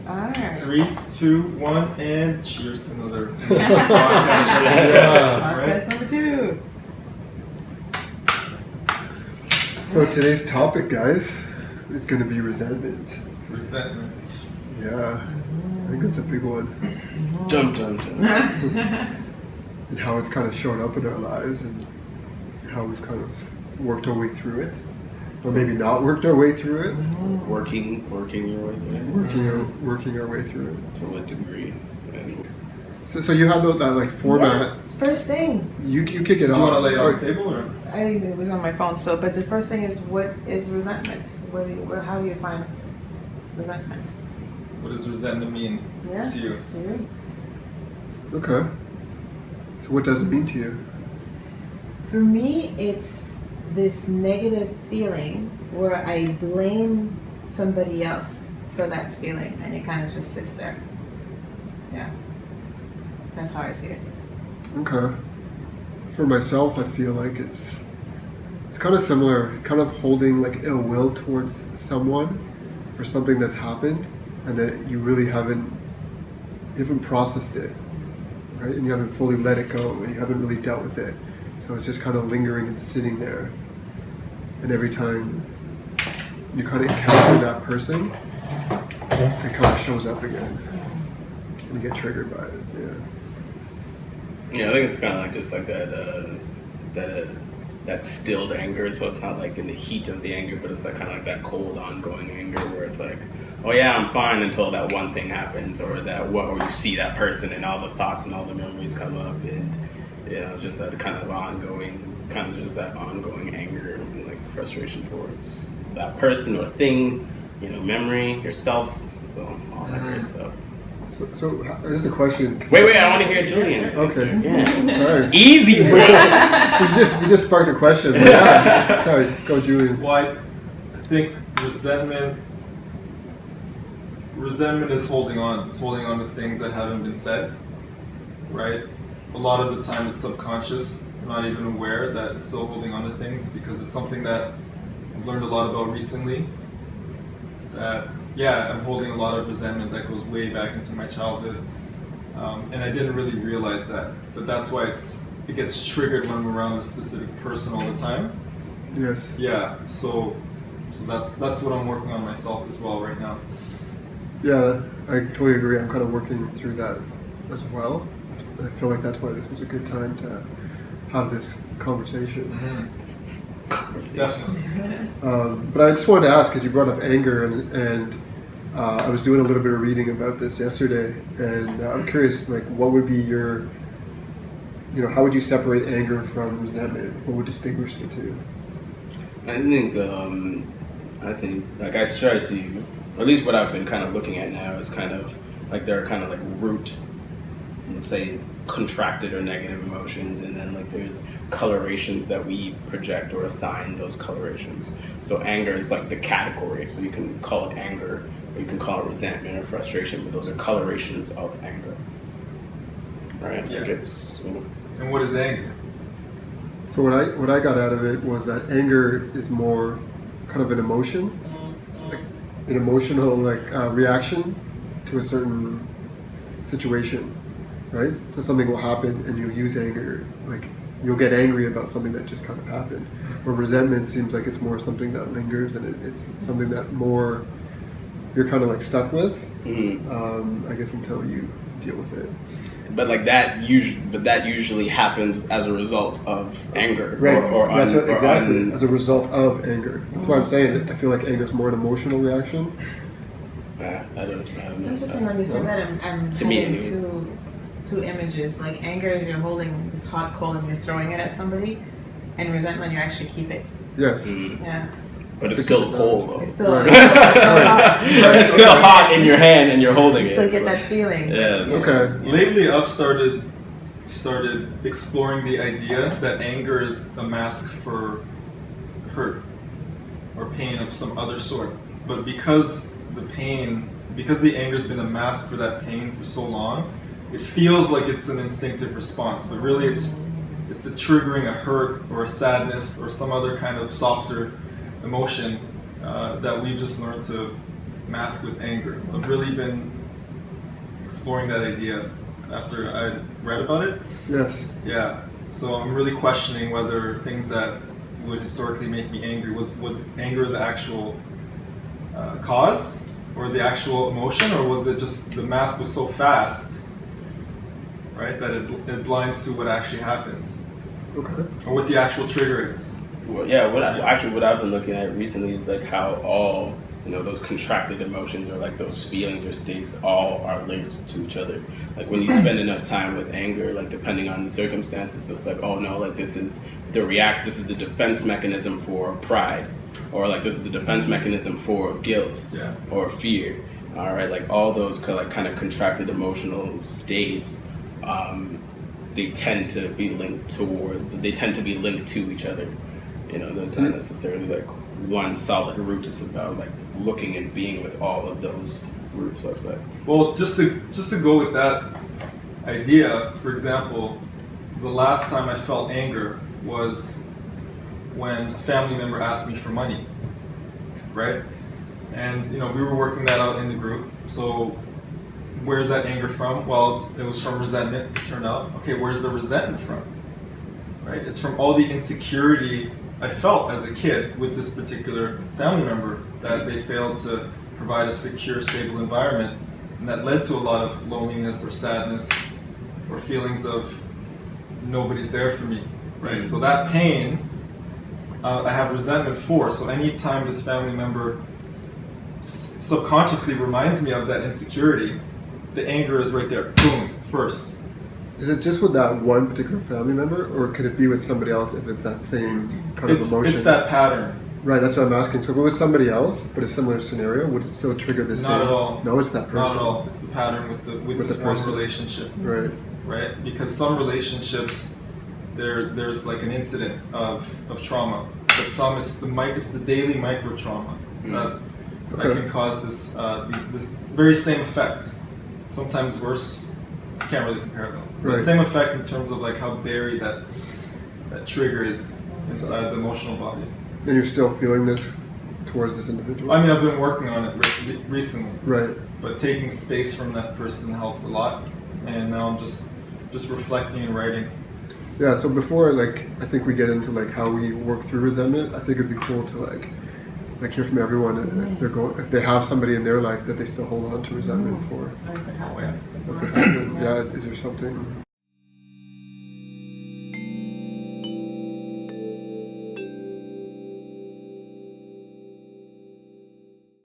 All right. 3, 2, 1, and cheers to another podcast. Podcast number 2. So today's topic, guys, is going to be resentment. Resentment. Yeah, I think that's a big one. Dum dum dum. And how it's kind of shown up in our lives and how we've kind of worked our way through it. Or maybe not worked our way through it. Working your way through it. Working our way through it. To what degree? And So you had that like format. First thing, You kick it Do you off. want to lay it on the table? Or? it was on my phone. So, but the first thing is, what is resentment? How do you find resentment? What does resentment mean Yeah. to you? To you? Okay. So what does it mean to you? For me, it's this negative feeling where I blame somebody else for that feeling, and it kind of just sits there. Yeah. That's how I see it. Okay. For myself, I feel like it's kind of similar, kind of holding like ill will towards someone for something that's happened and that you really haven't processed it, right? And you haven't fully let it go and you haven't really dealt with it. So it's just kind of lingering and sitting there. And every time you kind of encounter that person, it kind of shows up again. And you get triggered by it, yeah. yeah, I think it's kind of like just like that stilled anger. So it's not like in the heat of the anger, but it's like kind of like that cold, ongoing anger where it's like, oh yeah, I'm fine until that one thing happens, or you see that person and all the thoughts and all the memories come up, and just that kind of ongoing anger and like frustration towards that person or thing, memory, yourself, so all that great stuff. So this is a question. Wait, I want to hear Julian's. Okay. Yeah. Sorry. Easy, bro. You just sparked a question. But yeah. Sorry. Go, Julian. Well, I think resentment is holding on. It's holding on to things that haven't been said, right? A lot of the time it's subconscious. I'm not even aware that it's still holding on to things because it's something that I've learned a lot about recently. That, yeah, I'm holding a lot of resentment that goes way back into my childhood. And I didn't really realize that. But that's why it gets triggered when I'm around a specific person all the time. Yes. Yeah, so that's what I'm working on myself as well right now. Yeah, I totally agree. I'm kind of working through that as well. And I feel like that's why this was a good time to have this conversation. Mm-hmm. Definitely. But I just wanted to ask, because you brought up anger, and I was doing a little bit of reading about this yesterday, and I'm curious, like, what would be your, how would you separate anger from resentment? What would distinguish the two? I think like I try to, or at least what I've been kind of looking at now is kind of like there are kind of like root, let's say, contracted or negative emotions, and then like there's colorations that we project or assign those colorations. So anger is like the category, so you can call it anger or you can call it resentment or frustration, but those are colorations of anger, right? Yeah. Like it's, And what is anger? So what I got out of it was that anger is more kind of an emotion, like an emotional reaction to a certain situation, right? So something will happen and you'll use anger, like you'll get angry about something that just kind of happened. Where resentment seems like it's more something that lingers and it's something that more you're kind of like stuck with, I guess, until you deal with it. But like that usually happens as a result of anger, Right. exactly as a result of anger. That's why I'm saying I feel like anger is more an emotional reaction. I don't It's know. interesting when you said that. I'm To me, having anyway. two images. Like anger is you're holding this hot coal and you're throwing it at somebody, and resentment you actually keep it. Yes. Yeah. But it's still cold though. It's still, Right. It's still hot in your hand and you're holding You still it. get so- that feeling. Yeah. so- Okay. Lately, I've started exploring the idea that anger is a mask for hurt or pain of some other sort. But because the anger's been a mask for that pain for so long, it feels like it's an instinctive response. But really, it's a triggering a hurt or a sadness or some other kind of softer emotion that we've just learned to mask with anger. I've really been exploring that idea after I read about it. Yes. Yeah. So I'm really questioning whether things that would historically make me angry was anger the actual cause or the actual emotion, or was it just the mask was so fast, right, that it blinds to what actually happened, Okay. or what the actual trigger is. Well, yeah. What I've been looking at recently is like how all those contracted emotions or like those feelings or states all are linked to each other. Like when you spend enough time with anger, like depending on the circumstances, it's like, oh no, like this is the defense mechanism for pride, or like this is the defense mechanism for guilt, Yeah. or fear. All right, like all those kind of contracted emotional states, they tend to be linked to each other. There's not necessarily like one solid root. It's about like looking and being with all of those roots, let's say. Well, just to go with that idea, for example, the last time I felt anger was when a family member asked me for money, right? And we were working that out in the group. So where's that anger from? Well, it was from resentment, it turned out. Okay, where's the resentment from? Right? It's from all the insecurity I felt as a kid with this particular family member, that they failed to provide a secure, stable environment, and that led to a lot of loneliness or sadness or feelings of nobody's there for me, right? So that pain, I have resentment for. So anytime this family member subconsciously reminds me of that insecurity, the anger is right there, boom, first. Is it just with that one particular family member, or could it be with somebody else if it's that same kind of emotion? It's that pattern. Right, that's what I'm asking. So if it was somebody else, but a similar scenario, would it still trigger the same? Not at all. No, it's that person. Not at all. It's the pattern with this the one person. relationship. Right. Right? Because some relationships, there's like an incident of trauma, but some it's the daily micro trauma that can cause this very same effect. Sometimes worse. I can't really compare them. But Right. same effect in terms of like how buried that trigger is inside the emotional body. And you're still feeling this towards this individual? I mean, I've been working on it recently. Right. But taking space from that person helped a lot, and now I'm just reflecting and writing. Yeah, so before I think we get into how we work through resentment, I think it'd be cool to hear from everyone if they have somebody in their life that they still hold on to resentment for. Or if it Oh, happened. yeah. If it happened, yeah, is there something